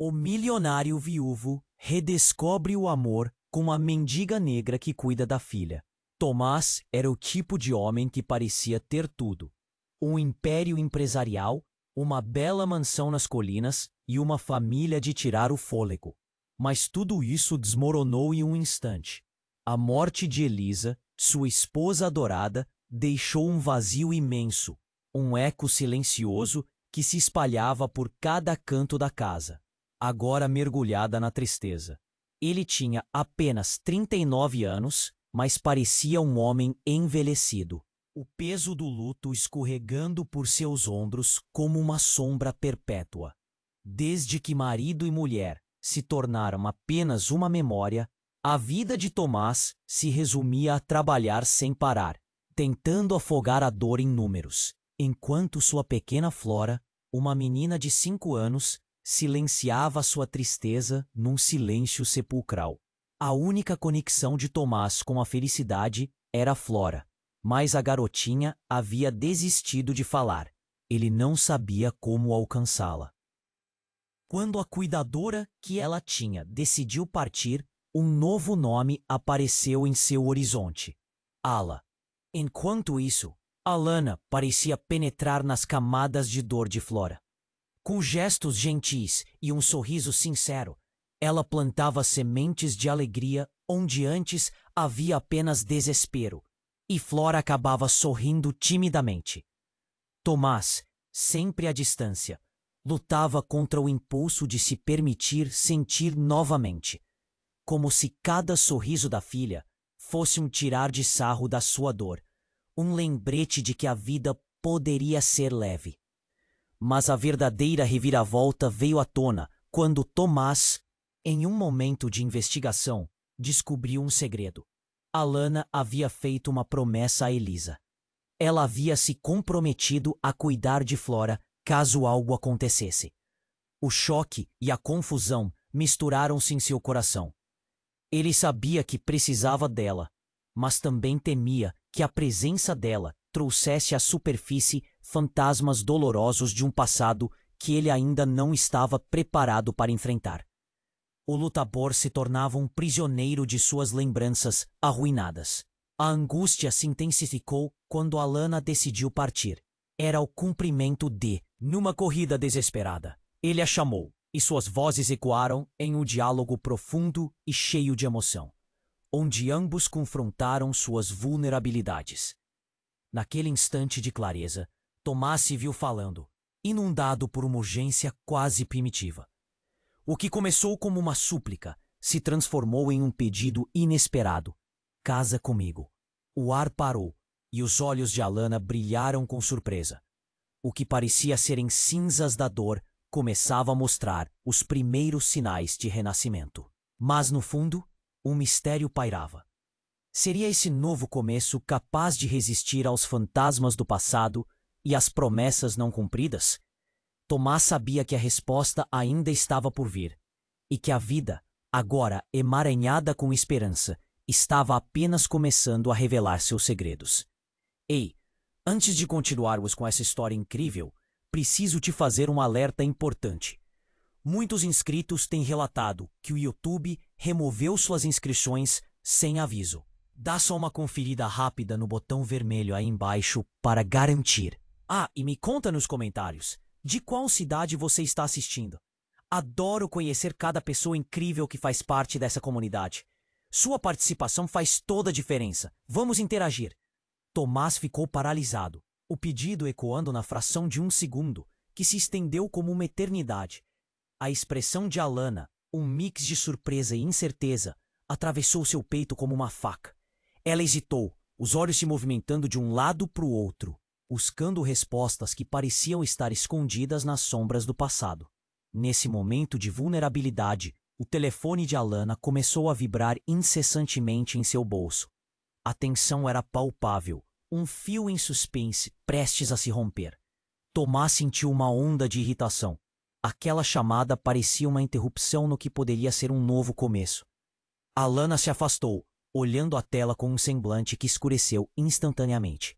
O milionário viúvo redescobre o amor com a mendiga negra que cuida da filha. Tomás era o tipo de homem que parecia ter tudo: um império empresarial, uma bela mansão nas colinas e uma família de tirar o fôlego. Mas tudo isso desmoronou em um instante. A morte de Elisa, sua esposa adorada, deixou um vazio imenso, um eco silencioso que se espalhava por cada canto da casa, agora mergulhada na tristeza. Ele tinha apenas 39 anos, mas parecia um homem envelhecido, o peso do luto escorregando por seus ombros como uma sombra perpétua. Desde que marido e mulher se tornaram apenas uma memória, a vida de Tomás se resumia a trabalhar sem parar, tentando afogar a dor em números, enquanto sua pequena Flora, uma menina de 5 anos, silenciava sua tristeza num silêncio sepulcral. A única conexão de Tomás com a felicidade era Flora, mas a garotinha havia desistido de falar. Ele não sabia como alcançá-la. Quando a cuidadora que ela tinha decidiu partir, um novo nome apareceu em seu horizonte: Ala. Enquanto isso, Alana parecia penetrar nas camadas de dor de Flora. Com gestos gentis e um sorriso sincero, ela plantava sementes de alegria onde antes havia apenas desespero, e Flora acabava sorrindo timidamente. Tomás, sempre à distância, lutava contra o impulso de se permitir sentir novamente, como se cada sorriso da filha fosse um tirar de sarro da sua dor, um lembrete de que a vida poderia ser leve. Mas a verdadeira reviravolta veio à tona quando Tomás, em um momento de investigação, descobriu um segredo. Alana havia feito uma promessa a Elisa. Ela havia se comprometido a cuidar de Flora caso algo acontecesse. O choque e a confusão misturaram-se em seu coração. Ele sabia que precisava dela, mas também temia que a presença dela trouxesse à superfície fantasmas dolorosos de um passado que ele ainda não estava preparado para enfrentar. O lutador se tornava um prisioneiro de suas lembranças arruinadas. A angústia se intensificou quando Alana decidiu partir. Era o cumprimento de, numa corrida desesperada. Ele a chamou, e suas vozes ecoaram em um diálogo profundo e cheio de emoção, onde ambos confrontaram suas vulnerabilidades. Naquele instante de clareza, Tomás se viu falando, inundado por uma urgência quase primitiva. O que começou como uma súplica se transformou em um pedido inesperado: casa comigo. O ar parou e os olhos de Alana brilharam com surpresa. O que parecia serem cinzas da dor começava a mostrar os primeiros sinais de renascimento. Mas no fundo, um mistério pairava. Seria esse novo começo capaz de resistir aos fantasmas do passado e às promessas não cumpridas? Tomás sabia que a resposta ainda estava por vir, e que a vida, agora emaranhada com esperança, estava apenas começando a revelar seus segredos. Ei, antes de continuarmos com essa história incrível, preciso te fazer um alerta importante. Muitos inscritos têm relatado que o YouTube removeu suas inscrições sem aviso. Dá só uma conferida rápida no botão vermelho aí embaixo para garantir. Ah, e me conta nos comentários, de qual cidade você está assistindo? Adoro conhecer cada pessoa incrível que faz parte dessa comunidade. Sua participação faz toda a diferença. Vamos interagir. Tomás ficou paralisado, o pedido ecoando na fração de um segundo, que se estendeu como uma eternidade. A expressão de Alana, um mix de surpresa e incerteza, atravessou seu peito como uma faca. Ela hesitou, os olhos se movimentando de um lado para o outro, buscando respostas que pareciam estar escondidas nas sombras do passado. Nesse momento de vulnerabilidade, o telefone de Alana começou a vibrar incessantemente em seu bolso. A tensão era palpável, um fio em suspense, prestes a se romper. Tomás sentiu uma onda de irritação. Aquela chamada parecia uma interrupção no que poderia ser um novo começo. Alana se afastou, olhando a tela com um semblante que escureceu instantaneamente.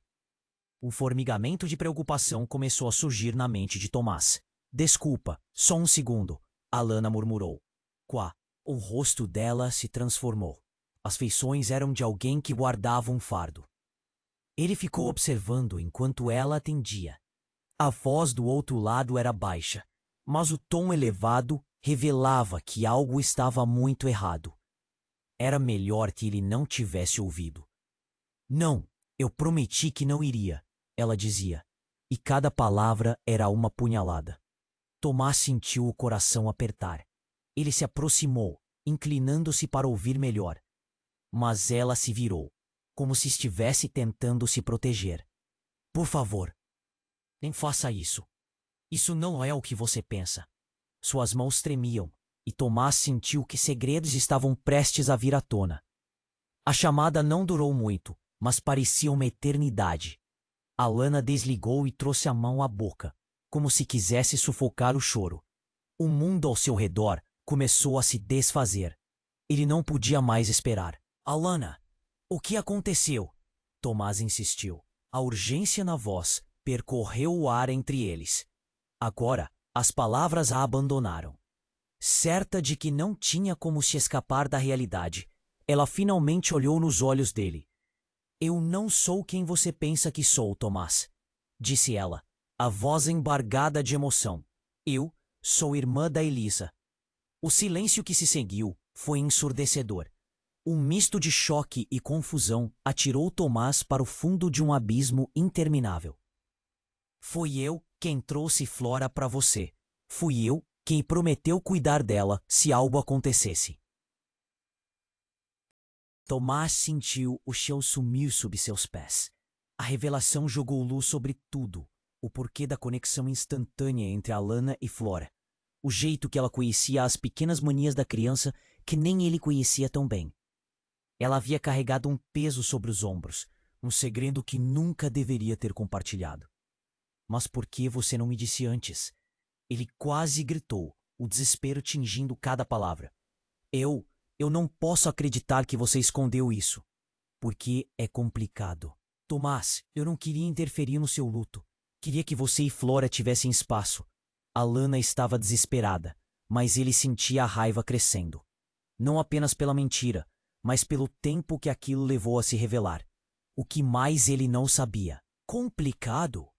Um formigamento de preocupação começou a surgir na mente de Tomás. Desculpa, só um segundo. Alana murmurou. Quá. O rosto dela se transformou. As feições eram de alguém que guardava um fardo. Ele ficou observando enquanto ela atendia. A voz do outro lado era baixa, mas o tom elevado revelava que algo estava muito errado. Era melhor que ele não tivesse ouvido. Não, eu prometi que não iria, ela dizia, e cada palavra era uma punhalada. Tomás sentiu o coração apertar. Ele se aproximou, inclinando-se para ouvir melhor. Mas ela se virou, como se estivesse tentando se proteger. Por favor, nem faça isso. Isso não é o que você pensa. Suas mãos tremiam, e Tomás sentiu que segredos estavam prestes a vir à tona. A chamada não durou muito, mas parecia uma eternidade. Alana desligou e trouxe a mão à boca, como se quisesse sufocar o choro. O mundo ao seu redor começou a se desfazer. Ele não podia mais esperar. Alana, o que aconteceu? Tomás insistiu. A urgência na voz percorreu o ar entre eles. Agora, as palavras a abandonaram. Certa de que não tinha como se escapar da realidade, ela finalmente olhou nos olhos dele. Eu não sou quem você pensa que sou, Tomás, disse ela, a voz embargada de emoção. Eu sou irmã da Elisa. O silêncio que se seguiu foi ensurdecedor. Um misto de choque e confusão atirou Tomás para o fundo de um abismo interminável. Fui eu quem trouxe Flora para você. Fui eu quem prometeu cuidar dela se algo acontecesse. Tomás sentiu o chão sumir sob seus pés. A revelação jogou luz sobre tudo, o porquê da conexão instantânea entre Alana e Flora, o jeito que ela conhecia as pequenas manias da criança que nem ele conhecia tão bem. Ela havia carregado um peso sobre os ombros, um segredo que nunca deveria ter compartilhado. Mas por que você não me disse antes? Ele quase gritou, o desespero tingindo cada palavra. Eu não posso acreditar que você escondeu isso. Porque é complicado. Tomás, eu não queria interferir no seu luto. Queria que você e Flora tivessem espaço. Alana estava desesperada, mas ele sentia a raiva crescendo. Não apenas pela mentira, mas pelo tempo que aquilo levou a se revelar. O que mais ele não sabia. Complicado?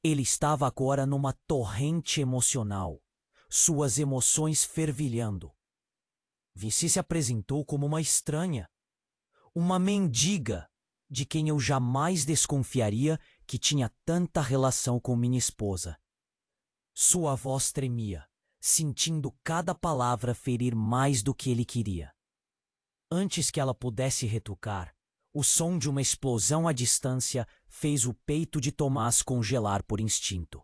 Ele estava agora numa torrente emocional, suas emoções fervilhando. Vici se apresentou como uma estranha, uma mendiga, de quem eu jamais desconfiaria que tinha tanta relação com minha esposa. Sua voz tremia, sentindo cada palavra ferir mais do que ele queria. Antes que ela pudesse retrucar, o som de uma explosão à distância fez o peito de Tomás congelar por instinto.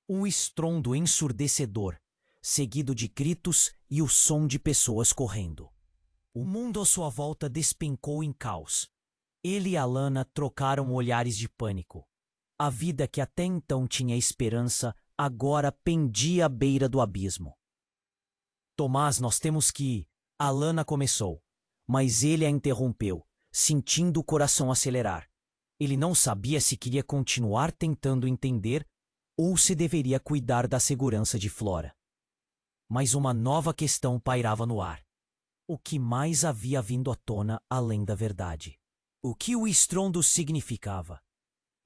Um estrondo ensurdecedor, seguido de gritos e o som de pessoas correndo. O mundo à sua volta despencou em caos. Ele e Alana trocaram olhares de pânico. A vida que até então tinha esperança agora pendia à beira do abismo. Tomás, nós temos que ir. Alana começou, mas ele a interrompeu, sentindo o coração acelerar. Ele não sabia se queria continuar tentando entender ou se deveria cuidar da segurança de Flora. Mas uma nova questão pairava no ar. O que mais havia vindo à tona além da verdade? O que o estrondo significava?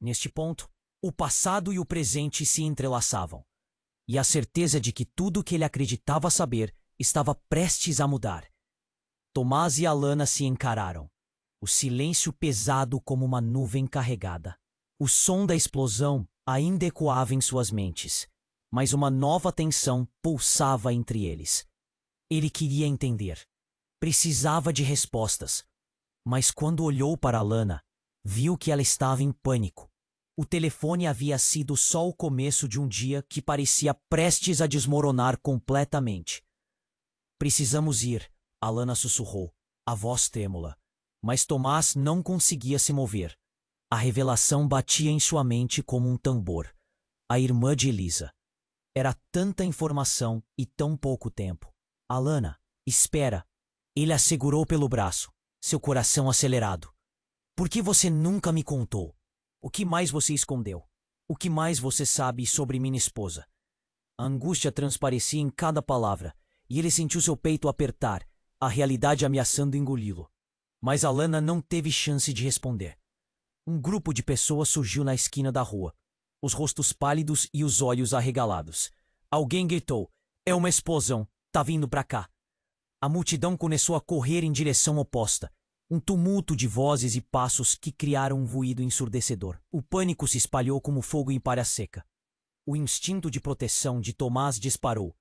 Neste ponto, o passado e o presente se entrelaçavam, e a certeza de que tudo o que ele acreditava saber estava prestes a mudar. Tomás e Alana se encararam, o silêncio pesado como uma nuvem carregada. O som da explosão ainda ecoava em suas mentes, mas uma nova tensão pulsava entre eles. Ele queria entender. Precisava de respostas. Mas quando olhou para Alana, viu que ela estava em pânico. O telefone havia sido só o começo de um dia que parecia prestes a desmoronar completamente. Precisamos ir, Alana sussurrou, a voz trêmula. Mas Tomás não conseguia se mover. A revelação batia em sua mente como um tambor. A irmã de Elisa. Era tanta informação e tão pouco tempo. Alana, espera. Ele a segurou pelo braço, seu coração acelerado. Por que você nunca me contou? O que mais você escondeu? O que mais você sabe sobre minha esposa? A angústia transparecia em cada palavra, e ele sentiu seu peito apertar, a realidade ameaçando engoli-lo. Mas Alana não teve chance de responder. Um grupo de pessoas surgiu na esquina da rua, os rostos pálidos e os olhos arregalados. Alguém gritou: "É uma explosão! Tá vindo pra cá!" A multidão começou a correr em direção oposta. Um tumulto de vozes e passos que criaram um ruído ensurdecedor. O pânico se espalhou como fogo em palha seca. O instinto de proteção de Tomás disparou.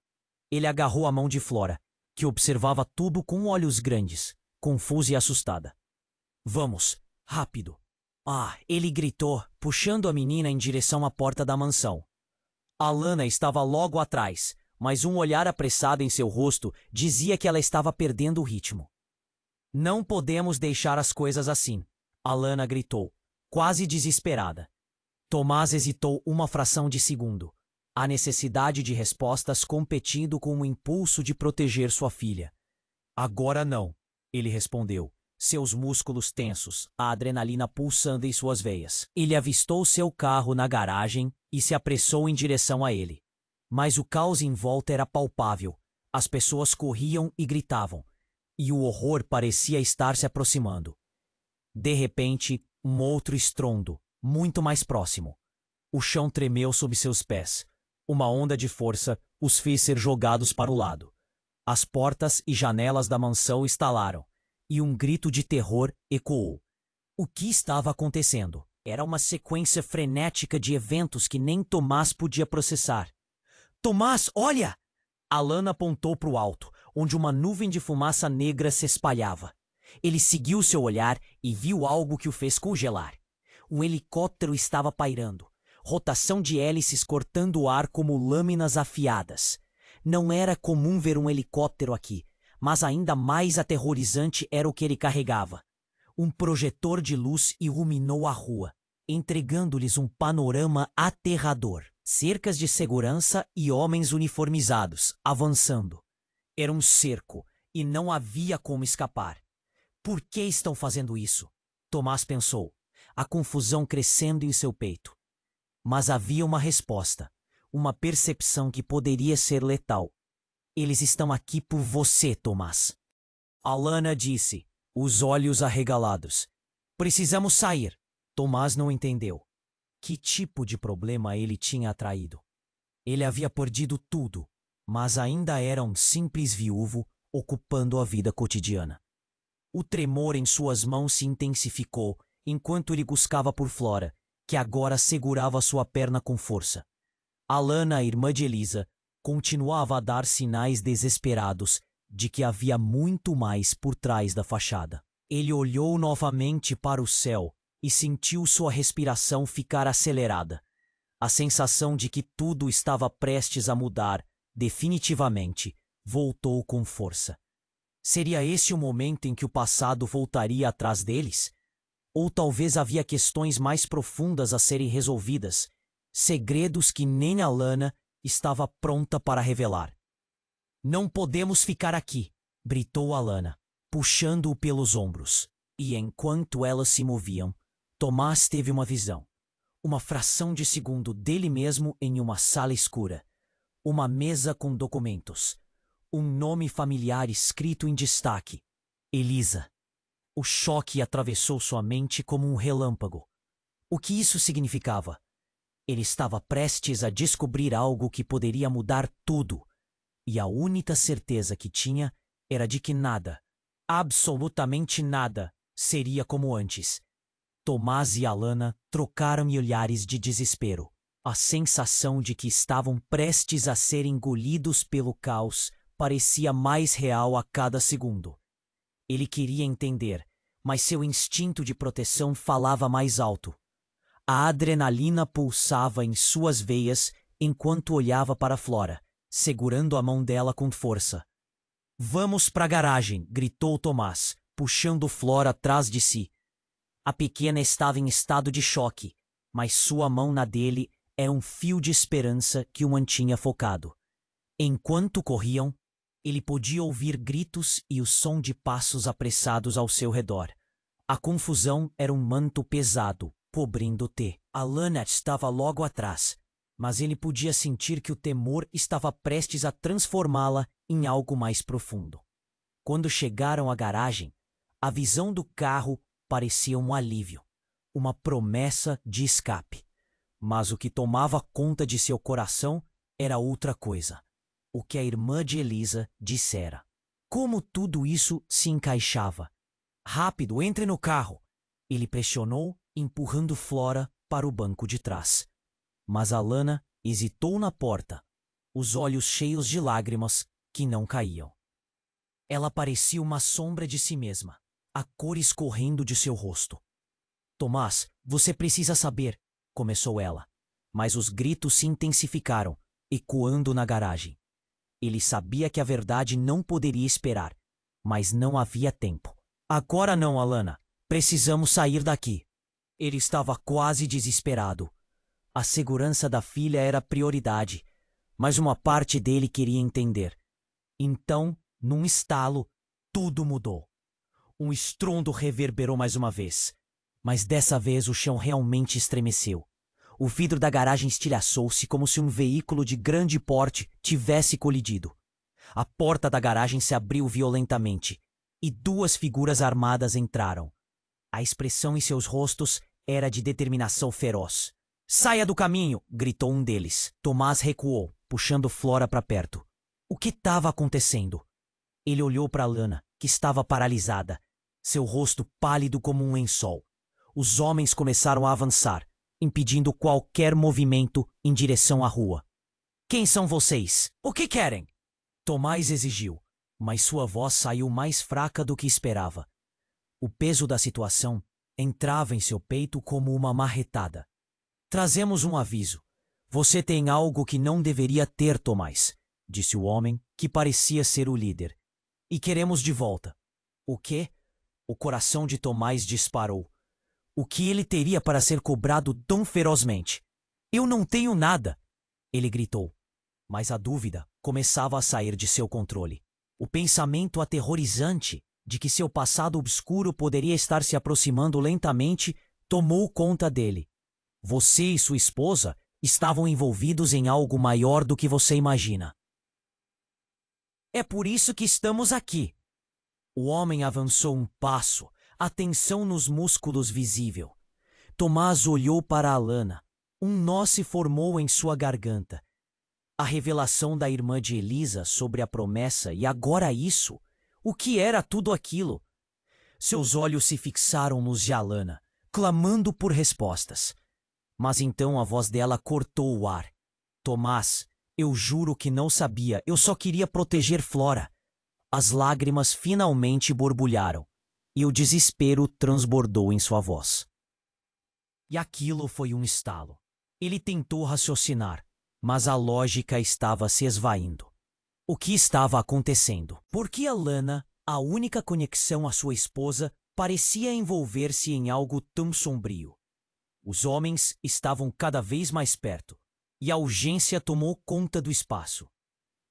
Ele agarrou a mão de Flora, que observava tudo com olhos grandes, confusa e assustada. "Vamos, rápido!" Ele gritou, puxando a menina em direção à porta da mansão. Alana estava logo atrás, mas um olhar apressado em seu rosto dizia que ela estava perdendo o ritmo. "Não podemos deixar as coisas assim", Alana gritou, quase desesperada. Tomás hesitou uma fração de segundo, a necessidade de respostas competindo com o impulso de proteger sua filha. "Agora não", ele respondeu, seus músculos tensos, a adrenalina pulsando em suas veias. Ele avistou seu carro na garagem e se apressou em direção a ele. Mas o caos em volta era palpável. As pessoas corriam e gritavam, e o horror parecia estar se aproximando. De repente, um outro estrondo, muito mais próximo. O chão tremeu sob seus pés. Uma onda de força os fez ser jogados para o lado. As portas e janelas da mansão estalaram, e um grito de terror ecoou. O que estava acontecendo? Era uma sequência frenética de eventos que nem Tomás podia processar. "Tomás, olha!" Alana apontou para o alto, onde uma nuvem de fumaça negra se espalhava. Ele seguiu seu olhar e viu algo que o fez congelar. Um helicóptero estava pairando, rotação de hélices cortando o ar como lâminas afiadas. Não era comum ver um helicóptero aqui, mas ainda mais aterrorizante era o que ele carregava. Um projetor de luz iluminou a rua, entregando-lhes um panorama aterrador. Cercas de segurança e homens uniformizados, avançando. Era um cerco, e não havia como escapar. Por que estão fazendo isso? Tomás pensou, a confusão crescendo em seu peito. Mas havia uma resposta, uma percepção que poderia ser letal. "Eles estão aqui por você, Tomás." Alana disse, os olhos arregalados. "Precisamos sair." Tomás não entendeu. Que tipo de problema ele tinha atraído? Ele havia perdido tudo, mas ainda era um simples viúvo ocupando a vida cotidiana. O tremor em suas mãos se intensificou enquanto ele buscava por Flora, que agora segurava sua perna com força. Alana, a irmã de Elisa, continuava a dar sinais desesperados de que havia muito mais por trás da fachada. Ele olhou novamente para o céu e sentiu sua respiração ficar acelerada. A sensação de que tudo estava prestes a mudar, definitivamente, voltou com força. Seria esse o momento em que o passado voltaria atrás deles? Ou talvez havia questões mais profundas a serem resolvidas, segredos que nem Alana estava pronta para revelar. "Não podemos ficar aqui", gritou Alana, puxando-o pelos ombros. E enquanto elas se moviam, Tomás teve uma visão. Uma fração de segundo dele mesmo em uma sala escura. Uma mesa com documentos. Um nome familiar escrito em destaque. Elisa. O choque atravessou sua mente como um relâmpago. O que isso significava? Ele estava prestes a descobrir algo que poderia mudar tudo. E a única certeza que tinha era de que nada, absolutamente nada, seria como antes. Tomás e Alana trocaram olhares de desespero. A sensação de que estavam prestes a ser engolidos pelo caos parecia mais real a cada segundo. Ele queria entender, mas seu instinto de proteção falava mais alto. A adrenalina pulsava em suas veias enquanto olhava para Flora, segurando a mão dela com força. "Vamos para a garagem", gritou Tomás, puxando Flora atrás de si. A pequena estava em estado de choque, mas sua mão na dele era um fio de esperança que o mantinha focado. Enquanto corriam, ele podia ouvir gritos e o som de passos apressados ao seu redor. A confusão era um manto pesado, cobrindo-o. Alana estava logo atrás, mas ele podia sentir que o temor estava prestes a transformá-la em algo mais profundo. Quando chegaram à garagem, a visão do carro parecia um alívio, uma promessa de escape. Mas o que tomava conta de seu coração era outra coisa: o que a irmã de Elisa dissera. Como tudo isso se encaixava? Rápido, entre no carro! Ele pressionou, empurrando Flora para o banco de trás. Mas Alana hesitou na porta, os olhos cheios de lágrimas que não caíam. Ela parecia uma sombra de si mesma, a cor escorrendo de seu rosto. Tomás, você precisa saber, começou ela, mas os gritos se intensificaram, ecoando na garagem. Ele sabia que a verdade não poderia esperar, mas não havia tempo. Agora não, Alana. Precisamos sair daqui. Ele estava quase desesperado. A segurança da filha era prioridade, mas uma parte dele queria entender. Então, num estalo, tudo mudou. Um estrondo reverberou mais uma vez, mas dessa vez o chão realmente estremeceu. O vidro da garagem estilhaçou-se como se um veículo de grande porte tivesse colidido. A porta da garagem se abriu violentamente e duas figuras armadas entraram. A expressão em seus rostos era de determinação feroz. Saia do caminho! Gritou um deles. Tomás recuou, puxando Flora para perto. O que estava acontecendo? Ele olhou para Alana, que estava paralisada, seu rosto pálido como um lençol. Os homens começaram a avançar, impedindo qualquer movimento em direção à rua. Quem são vocês? O que querem? Tomás exigiu, mas sua voz saiu mais fraca do que esperava. O peso da situação entrava em seu peito como uma marretada. Trazemos um aviso. Você tem algo que não deveria ter, Tomás, disse o homem, que parecia ser o líder. E queremos de volta. O quê? O coração de Tomás disparou. O que ele teria para ser cobrado tão ferozmente? Eu não tenho nada! Ele gritou. Mas a dúvida começava a sair de seu controle. O pensamento aterrorizante de que seu passado obscuro poderia estar se aproximando lentamente tomou conta dele. Você e sua esposa estavam envolvidos em algo maior do que você imagina. É por isso que estamos aqui. O homem avançou um passo, a tensão nos músculos visível. Tomás olhou para Alana. Um nó se formou em sua garganta. A revelação da irmã de Elisa sobre a promessa e agora isso. O que era tudo aquilo? Seus olhos se fixaram nos de Alana, clamando por respostas. Mas então a voz dela cortou o ar. Tomás, eu juro que não sabia, eu só queria proteger Flora. As lágrimas finalmente borbulharam, e o desespero transbordou em sua voz. E aquilo foi um estalo. Ele tentou raciocinar, mas a lógica estava se esvaindo. O que estava acontecendo? Por que Alana, a única conexão à sua esposa, parecia envolver-se em algo tão sombrio? Os homens estavam cada vez mais perto, e a urgência tomou conta do espaço.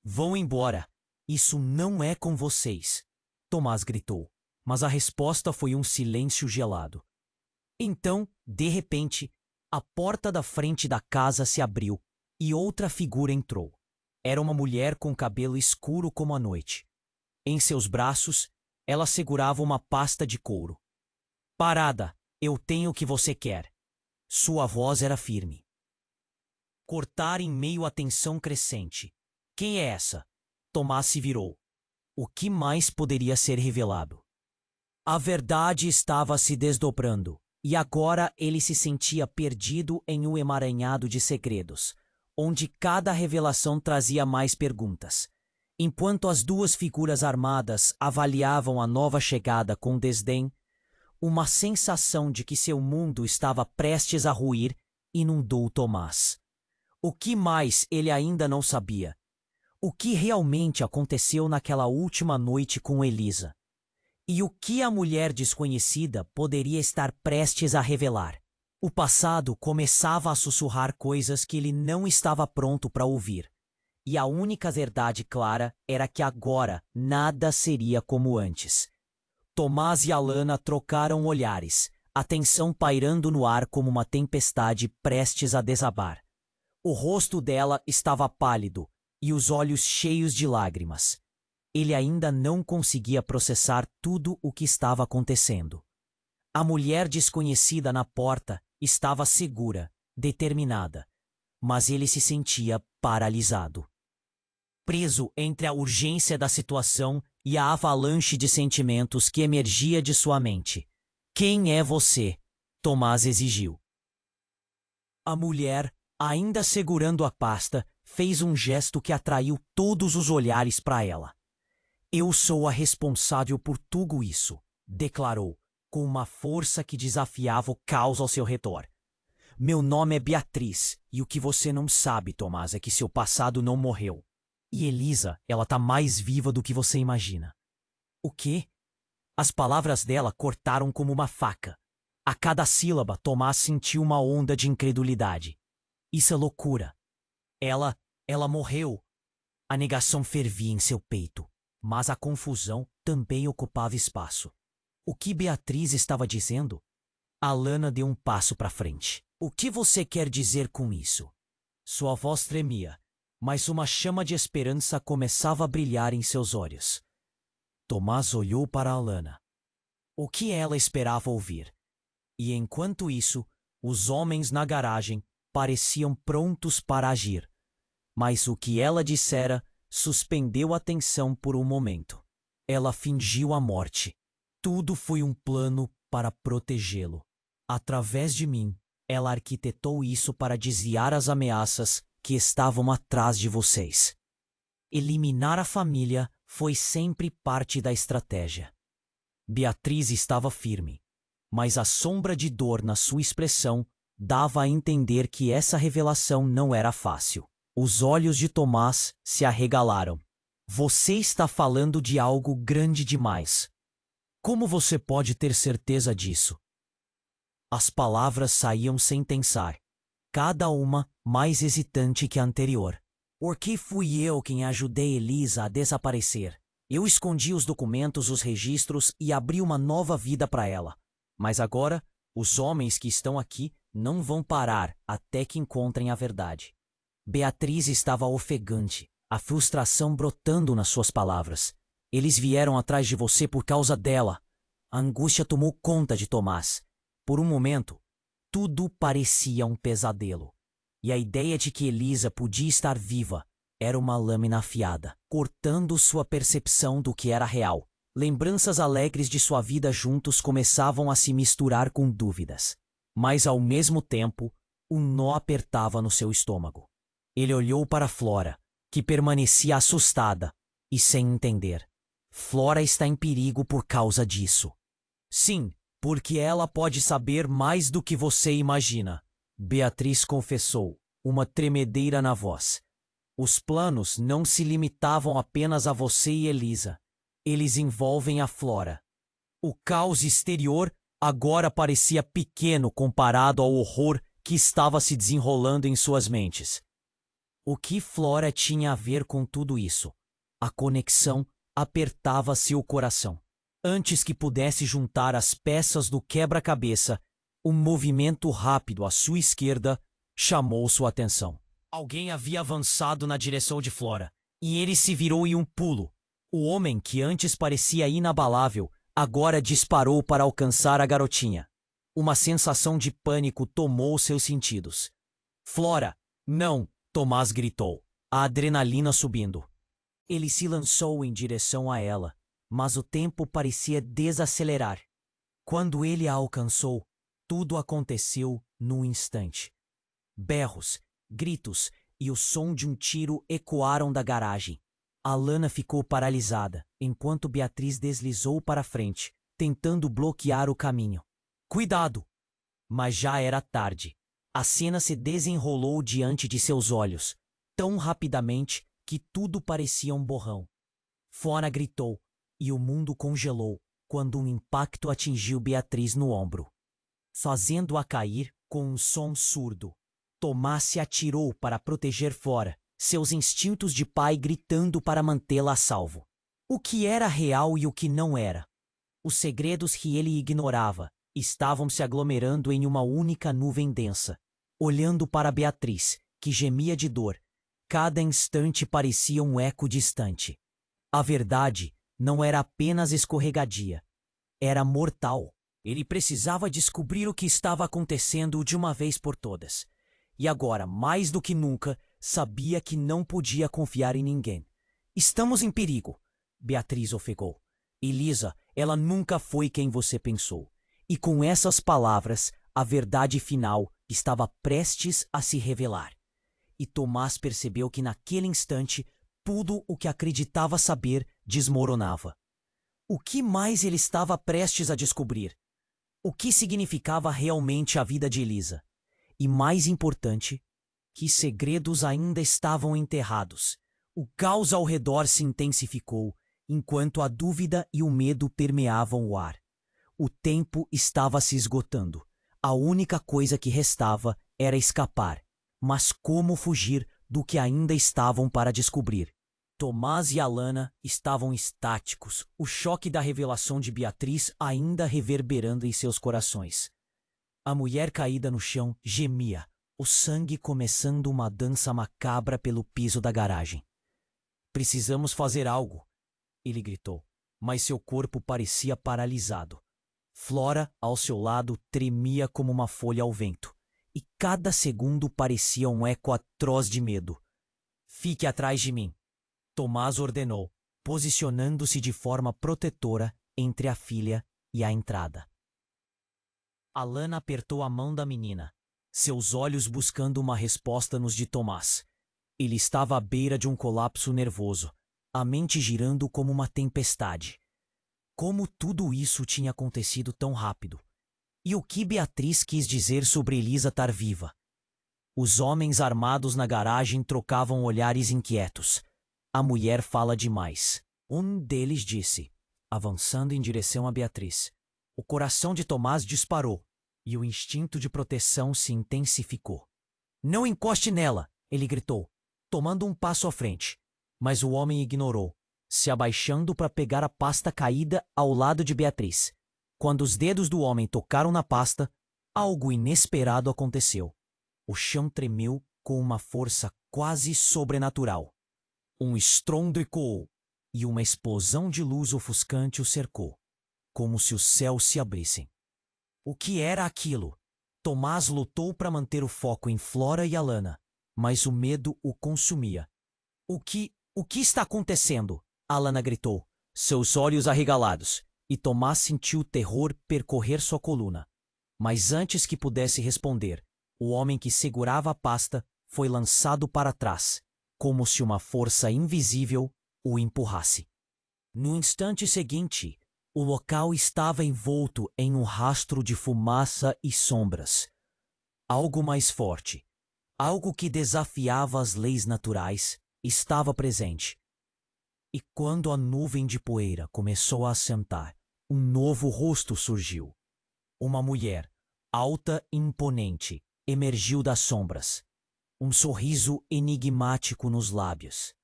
Vão embora. Isso não é com vocês, Tomás gritou, mas a resposta foi um silêncio gelado. Então, de repente, a porta da frente da casa se abriu e outra figura entrou. Era uma mulher com cabelo escuro como a noite. Em seus braços, ela segurava uma pasta de couro. Parada, eu tenho o que você quer. Sua voz era firme. Cortar em meio à tensão crescente. Quem é essa? Tomás se virou. O que mais poderia ser revelado? A verdade estava se desdobrando, e agora ele se sentia perdido em um emaranhado de segredos, onde cada revelação trazia mais perguntas. Enquanto as duas figuras armadas avaliavam a nova chegada com desdém, uma sensação de que seu mundo estava prestes a ruir inundou Tomás. O que mais ele ainda não sabia? O que realmente aconteceu naquela última noite com Elisa? E o que a mulher desconhecida poderia estar prestes a revelar? O passado começava a sussurrar coisas que ele não estava pronto para ouvir. E a única verdade clara era que agora nada seria como antes. Tomás e Alana trocaram olhares, a tensão pairando no ar como uma tempestade prestes a desabar. O rosto dela estava pálido e os olhos cheios de lágrimas. Ele ainda não conseguia processar tudo o que estava acontecendo. A mulher desconhecida na porta estava segura, determinada, mas ele se sentia paralisado. Preso entre a urgência da situação e a avalanche de sentimentos que emergia de sua mente. Quem é você? Tomás exigiu. A mulher, ainda segurando a pasta, fez um gesto que atraiu todos os olhares para ela. Eu sou a responsável por tudo isso, declarou, com uma força que desafiava o caos ao seu redor. Meu nome é Beatriz, e o que você não sabe, Tomás, é que seu passado não morreu. E Elisa, ela tá mais viva do que você imagina. O quê? As palavras dela cortaram como uma faca. A cada sílaba, Tomás sentiu uma onda de incredulidade. Isso é loucura. Ela morreu. A negação fervia em seu peito, mas a confusão também ocupava espaço. O que Beatriz estava dizendo? Alana deu um passo para frente. O que você quer dizer com isso? Sua voz tremia, mas uma chama de esperança começava a brilhar em seus olhos. Tomás olhou para Alana. O que ela esperava ouvir? E enquanto isso, os homens na garagem pareciam prontos para agir. Mas o que ela dissera suspendeu a tensão por um momento. Ela fingiu a morte. Tudo foi um plano para protegê-lo. Através de mim, ela arquitetou isso para desviar as ameaças que estavam atrás de vocês. Eliminar a família foi sempre parte da estratégia. Beatriz estava firme, mas a sombra de dor na sua expressão dava a entender que essa revelação não era fácil. Os olhos de Tomás se arregalaram. Você está falando de algo grande demais. Como você pode ter certeza disso? As palavras saíam sem pensar, cada uma mais hesitante que a anterior. Porque fui eu quem ajudei Elisa a desaparecer. Eu escondi os documentos, os registros e abri uma nova vida para ela. Mas agora, os homens que estão aqui não vão parar até que encontrem a verdade. Beatriz estava ofegante, a frustração brotando nas suas palavras. Eles vieram atrás de você por causa dela. A angústia tomou conta de Tomás. Por um momento, tudo parecia um pesadelo. E a ideia de que Elisa podia estar viva era uma lâmina afiada, cortando sua percepção do que era real. Lembranças alegres de sua vida juntos começavam a se misturar com dúvidas. Mas, ao mesmo tempo, um nó apertava no seu estômago. Ele olhou para Flora, que permanecia assustada e sem entender. Flora está em perigo por causa disso. Sim, porque ela pode saber mais do que você imagina, Beatriz confessou, uma tremedeira na voz. Os planos não se limitavam apenas a você e Elisa. Eles envolvem a Flora. O caos exterior agora parecia pequeno comparado ao horror que estava se desenrolando em suas mentes. O que Flora tinha a ver com tudo isso? A conexão apertava seu coração. Antes que pudesse juntar as peças do quebra-cabeça, um movimento rápido à sua esquerda chamou sua atenção. Alguém havia avançado na direção de Flora, e ele se virou em um pulo. O homem, que antes parecia inabalável, agora disparou para alcançar a garotinha. Uma sensação de pânico tomou seus sentidos. Flora, não! Tomás gritou, a adrenalina subindo. Ele se lançou em direção a ela, mas o tempo parecia desacelerar. Quando ele a alcançou, tudo aconteceu num instante. Berros, gritos e o som de um tiro ecoaram da garagem. Alana ficou paralisada, enquanto Beatriz deslizou para frente, tentando bloquear o caminho. Cuidado! Mas já era tarde. A cena se desenrolou diante de seus olhos, tão rapidamente que tudo parecia um borrão. Flora gritou, e o mundo congelou quando um impacto atingiu Beatriz no ombro, fazendo-a cair com um som surdo. Tomás se atirou para proteger Flora, seus instintos de pai gritando para mantê-la a salvo. O que era real e o que não era? Os segredos que ele ignorava estavam se aglomerando em uma única nuvem densa. Olhando para Beatriz, que gemia de dor. Cada instante parecia um eco distante. A verdade não era apenas escorregadia. Era mortal. Ele precisava descobrir o que estava acontecendo de uma vez por todas. E agora, mais do que nunca, sabia que não podia confiar em ninguém. Estamos em perigo, Beatriz ofegou. Elisa, ela nunca foi quem você pensou. E com essas palavras, a verdade final estava prestes a se revelar. E Tomás percebeu que naquele instante, tudo o que acreditava saber desmoronava. O que mais ele estava prestes a descobrir? O que significava realmente a vida de Elisa? E mais importante, que segredos ainda estavam enterrados. O caos ao redor se intensificou, enquanto a dúvida e o medo permeavam o ar. O tempo estava se esgotando. A única coisa que restava era escapar. Mas como fugir do que ainda estavam para descobrir? Tomás e Alana estavam estáticos, o choque da revelação de Beatriz ainda reverberando em seus corações. A mulher caída no chão gemia, o sangue começando uma dança macabra pelo piso da garagem. Precisamos fazer algo, ele gritou, mas seu corpo parecia paralisado. Flora, ao seu lado, tremia como uma folha ao vento, e cada segundo parecia um eco atroz de medo. Fique atrás de mim, Tomás ordenou, posicionando-se de forma protetora entre a filha e a entrada. Alana apertou a mão da menina, seus olhos buscando uma resposta nos de Tomás. Ele estava à beira de um colapso nervoso, a mente girando como uma tempestade. Como tudo isso tinha acontecido tão rápido? E o que Beatriz quis dizer sobre Elisa estar viva? Os homens armados na garagem trocavam olhares inquietos. A mulher fala demais. Um deles disse, avançando em direção a Beatriz. O coração de Tomás disparou e o instinto de proteção se intensificou. Não encoste nela, ele gritou, tomando um passo à frente. Mas o homem ignorou, se abaixando para pegar a pasta caída ao lado de Beatriz. Quando os dedos do homem tocaram na pasta, algo inesperado aconteceu. O chão tremeu com uma força quase sobrenatural. Um estrondo ecoou, e uma explosão de luz ofuscante o cercou, como se os céus se abrissem. O que era aquilo? Tomás lutou para manter o foco em Flora e Alana, mas o medo o consumia. O que está acontecendo? Alana gritou, seus olhos arregalados, e Tomás sentiu o terror percorrer sua coluna. Mas antes que pudesse responder, o homem que segurava a pasta foi lançado para trás, como se uma força invisível o empurrasse. No instante seguinte, o local estava envolto em um rastro de fumaça e sombras. Algo mais forte, algo que desafiava as leis naturais, estava presente. E quando a nuvem de poeira começou a assentar, um novo rosto surgiu. Uma mulher, alta e imponente, emergiu das sombras. Um sorriso enigmático nos lábios.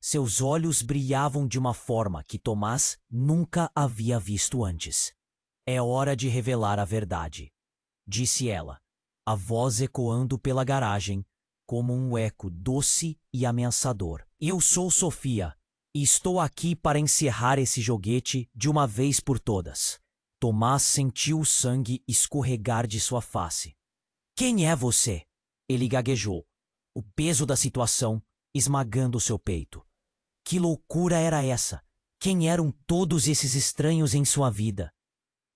Seus olhos brilhavam de uma forma que Tomás nunca havia visto antes. É hora de revelar a verdade, disse ela, a voz ecoando pela garagem como um eco doce e ameaçador. Eu sou Sofia e estou aqui para encerrar esse joguete de uma vez por todas. Tomás sentiu o sangue escorregar de sua face. Quem é você? Ele gaguejou, o peso da situação esmagando seu peito. Que loucura era essa? Quem eram todos esses estranhos em sua vida?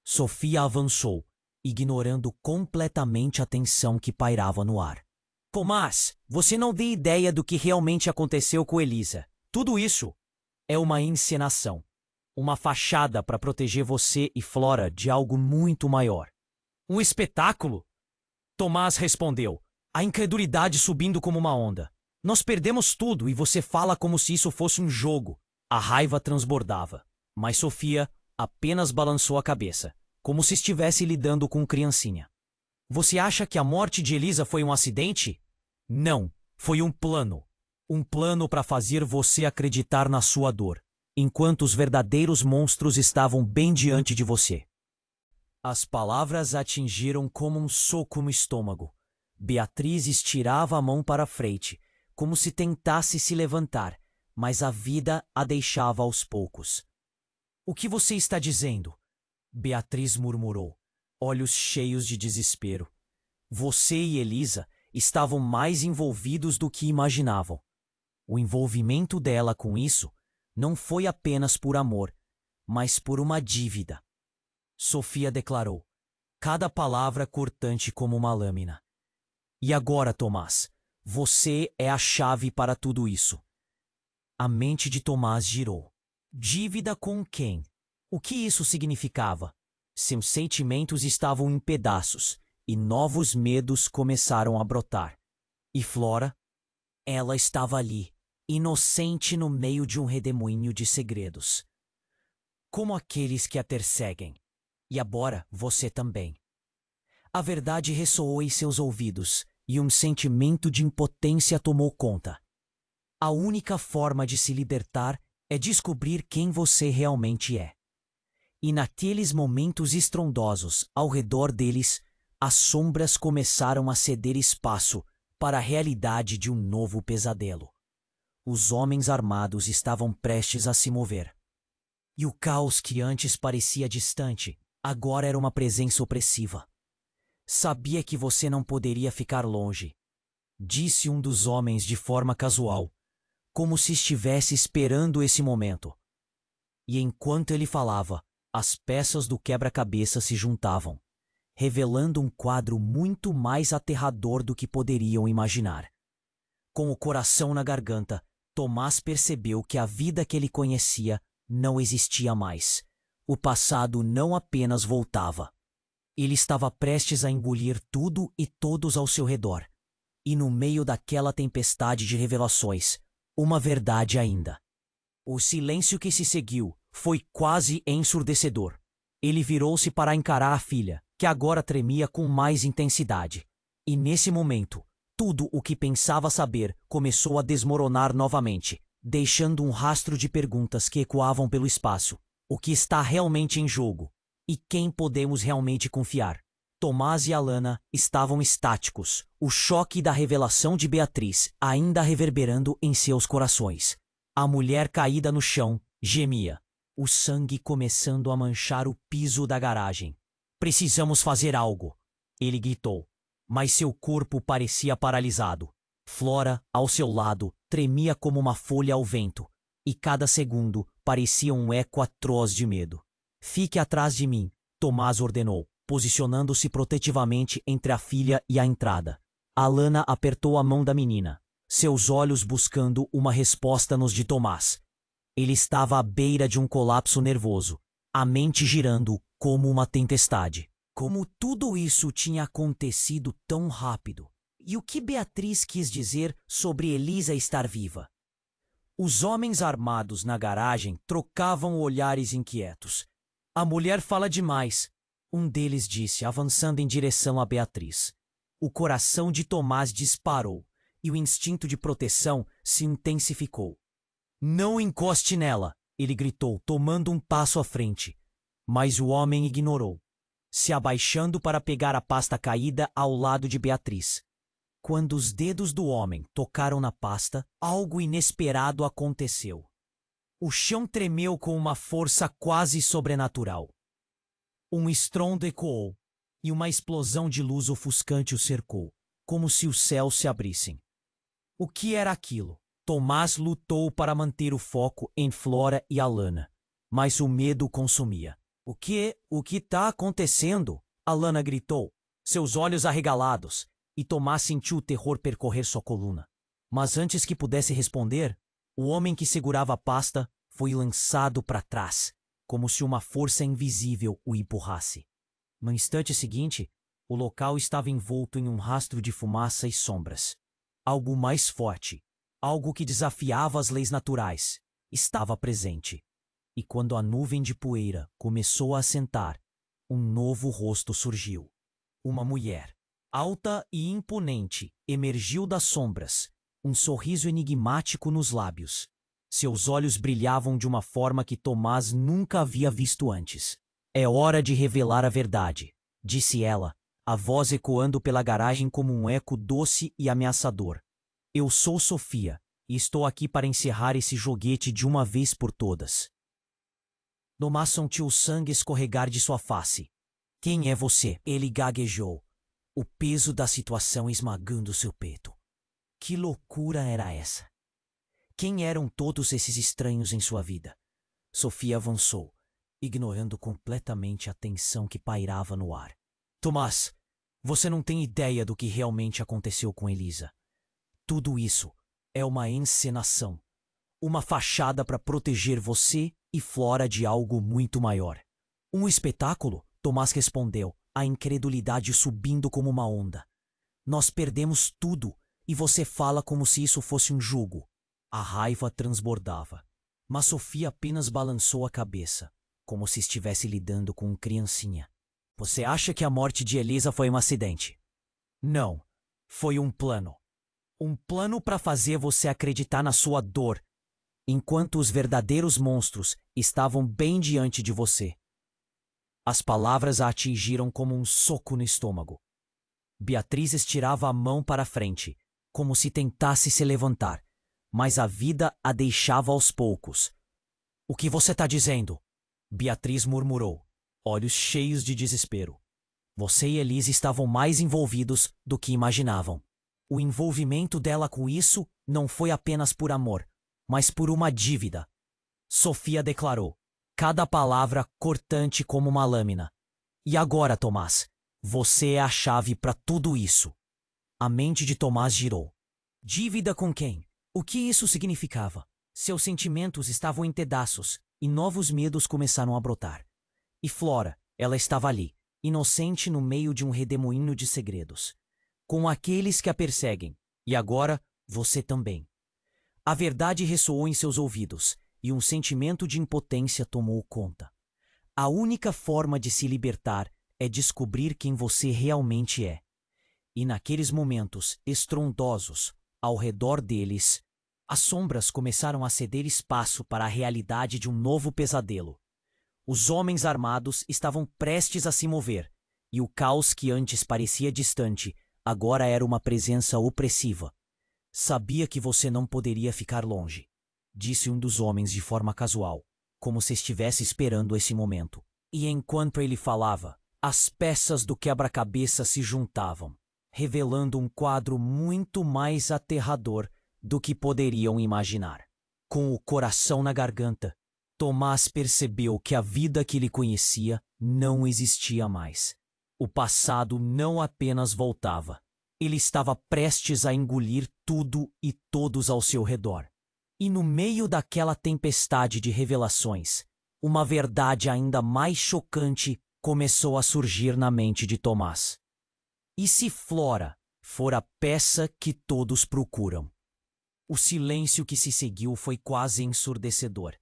Sofia avançou, ignorando completamente a tensão que pairava no ar. Tomás, você não tem ideia do que realmente aconteceu com Elisa. Tudo isso é uma encenação. Uma fachada para proteger você e Flora de algo muito maior. Um espetáculo? Tomás respondeu, a incredulidade subindo como uma onda. Nós perdemos tudo e você fala como se isso fosse um jogo. A raiva transbordava, mas Sofia apenas balançou a cabeça, como se estivesse lidando com criancinha. Você acha que a morte de Elisa foi um acidente? Não, foi um plano. Um plano para fazer você acreditar na sua dor, enquanto os verdadeiros monstros estavam bem diante de você. As palavras atingiram como um soco no estômago. Beatriz estirava a mão para frente, como se tentasse se levantar, mas a vida a deixava aos poucos. "O que você está dizendo?" Beatriz murmurou, olhos cheios de desespero. "Você e Elisa estavam mais envolvidos do que imaginavam." O envolvimento dela com isso não foi apenas por amor, mas por uma dívida. Sofia declarou, cada palavra cortante como uma lâmina. "E agora, Tomás, você é a chave para tudo isso." A mente de Tomás girou. Dívida com quem? O que isso significava? Seus sentimentos estavam em pedaços e novos medos começaram a brotar. E Flora? Ela estava ali, inocente no meio de um redemoinho de segredos. Como aqueles que a perseguem. E agora você também. A verdade ressoou em seus ouvidos e um sentimento de impotência tomou conta. A única forma de se libertar é descobrir quem você realmente é. E naqueles momentos estrondosos, ao redor deles, as sombras começaram a ceder espaço para a realidade de um novo pesadelo. Os homens armados estavam prestes a se mover. E o caos que antes parecia distante, agora era uma presença opressiva. "Sabia que você não poderia ficar longe", disse um dos homens de forma casual, como se estivesse esperando esse momento. E enquanto ele falava, as peças do quebra-cabeça se juntavam, revelando um quadro muito mais aterrador do que poderiam imaginar. Com o coração na garganta, Tomás percebeu que a vida que ele conhecia não existia mais. O passado não apenas voltava. Ele estava prestes a engolir tudo e todos ao seu redor. E no meio daquela tempestade de revelações, uma verdade ainda. O silêncio que se seguiu foi quase ensurdecedor. Ele virou-se para encarar a filha, que agora tremia com mais intensidade. E nesse momento, tudo o que pensava saber começou a desmoronar novamente, deixando um rastro de perguntas que ecoavam pelo espaço. O que está realmente em jogo? E quem podemos realmente confiar? Tomás e Alana estavam estáticos, o choque da revelação de Beatriz ainda reverberando em seus corações. A mulher caída no chão gemia, o sangue começando a manchar o piso da garagem. "Precisamos fazer algo", ele gritou, mas seu corpo parecia paralisado. Flora, ao seu lado, tremia como uma folha ao vento, e cada segundo parecia um eco atroz de medo. "Fique atrás de mim", Tomás ordenou, posicionando-se protetivamente entre a filha e a entrada. Alana apertou a mão da menina, seus olhos buscando uma resposta nos de Tomás. Ele estava à beira de um colapso nervoso, a mente girando como uma tempestade. Como tudo isso tinha acontecido tão rápido? E o que Beatriz quis dizer sobre Elisa estar viva? Os homens armados na garagem trocavam olhares inquietos. "A mulher fala demais", um deles disse, avançando em direção a Beatriz. O coração de Tomás disparou e o instinto de proteção se intensificou. "Não encoste nela", ele gritou, tomando um passo à frente. Mas o homem ignorou, se abaixando para pegar a pasta caída ao lado de Beatriz. Quando os dedos do homem tocaram na pasta, algo inesperado aconteceu. O chão tremeu com uma força quase sobrenatural. Um estrondo ecoou, e uma explosão de luz ofuscante o cercou, como se os céus se abrissem. O que era aquilo? Tomás lutou para manter o foco em Flora e Alana, mas o medo o consumia. O que está acontecendo?" Alana gritou, seus olhos arregalados, e Tomás sentiu o terror percorrer sua coluna. Mas antes que pudesse responder, o homem que segurava a pasta foi lançado para trás, como se uma força invisível o empurrasse. No instante seguinte, o local estava envolto em um rastro de fumaça e sombras. Algo mais forte, algo que desafiava as leis naturais, estava presente. E quando a nuvem de poeira começou a assentar, um novo rosto surgiu. Uma mulher, alta e imponente, emergiu das sombras, um sorriso enigmático nos lábios. Seus olhos brilhavam de uma forma que Tomás nunca havia visto antes. "É hora de revelar a verdade", disse ela, a voz ecoando pela garagem como um eco doce e ameaçador. Eu sou Sofia, e estou aqui para encerrar esse joguete de uma vez por todas. Tomás sentiu o sangue escorregar de sua face. Quem é você? Ele gaguejou, o peso da situação esmagando seu peito. Que loucura era essa? Quem eram todos esses estranhos em sua vida? Sofia avançou, ignorando completamente a tensão que pairava no ar. Tomás, você não tem ideia do que realmente aconteceu com Elisa. Tudo isso é uma encenação, uma fachada para proteger você e Flora de algo muito maior. Um espetáculo? Tomás respondeu, a incredulidade subindo como uma onda. Nós perdemos tudo e você fala como se isso fosse um jogo. A raiva transbordava, mas Sofia apenas balançou a cabeça, como se estivesse lidando com uma criancinha. Você acha que a morte de Elisa foi um acidente? Não, foi um plano. Um plano para fazer você acreditar na sua dor, enquanto os verdadeiros monstros estavam bem diante de você. As palavras a atingiram como um soco no estômago. Beatriz estirava a mão para a frente, como se tentasse se levantar, mas a vida a deixava aos poucos. O que você está dizendo? Beatriz murmurou, olhos cheios de desespero. Você e Elise estavam mais envolvidos do que imaginavam. O envolvimento dela com isso não foi apenas por amor, mas por uma dívida. Sofia declarou, cada palavra cortante como uma lâmina. E agora, Tomás, você é a chave para tudo isso. A mente de Tomás girou. Dívida com quem? O que isso significava? Seus sentimentos estavam em pedaços e novos medos começaram a brotar. E Flora, ela estava ali, inocente no meio de um redemoinho de segredos. Com aqueles que a perseguem. E agora, você também. A verdade ressoou em seus ouvidos e um sentimento de impotência tomou conta. A única forma de se libertar é descobrir quem você realmente é. E naqueles momentos estrondosos, ao redor deles, as sombras começaram a ceder espaço para a realidade de um novo pesadelo. Os homens armados estavam prestes a se mover, e o caos que antes parecia distante, agora era uma presença opressiva. Sabia que você não poderia ficar longe, disse um dos homens de forma casual, como se estivesse esperando esse momento. E enquanto ele falava, as peças do quebra-cabeça se juntavam, revelando um quadro muito mais aterrador do que poderiam imaginar. Com o coração na garganta, Tomás percebeu que a vida que ele conhecia não existia mais. O passado não apenas voltava, ele estava prestes a engolir tudo e todos ao seu redor. E no meio daquela tempestade de revelações, uma verdade ainda mais chocante começou a surgir na mente de Tomás. E se Flora for a peça que todos procuram? O silêncio que se seguiu foi quase ensurdecedor.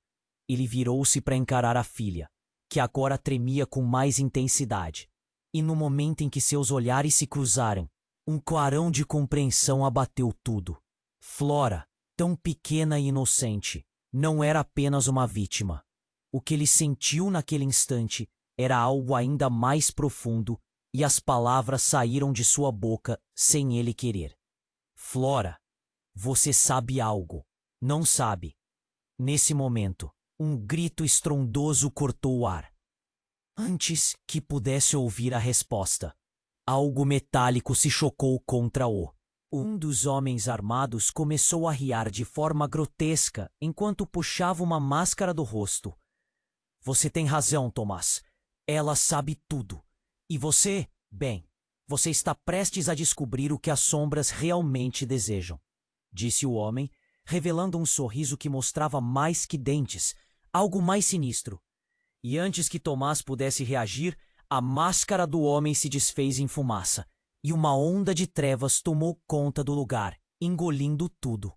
Ele virou-se para encarar a filha, que agora tremia com mais intensidade. E no momento em que seus olhares se cruzaram, um clarão de compreensão abateu tudo. Flora, tão pequena e inocente, não era apenas uma vítima. O que ele sentiu naquele instante era algo ainda mais profundo, e as palavras saíram de sua boca sem ele querer. Flora, você sabe algo, não sabe? Nesse momento, um grito estrondoso cortou o ar. Antes que pudesse ouvir a resposta, algo metálico se chocou contra o. Um dos homens armados começou a riar de forma grotesca enquanto puxava uma máscara do rosto. Você tem razão, Tomás. Ela sabe tudo. E você, bem, você está prestes a descobrir o que as sombras realmente desejam, disse o homem, revelando um sorriso que mostrava mais que dentes, algo mais sinistro. E antes que Tomás pudesse reagir, a máscara do homem se desfez em fumaça, e uma onda de trevas tomou conta do lugar, engolindo tudo.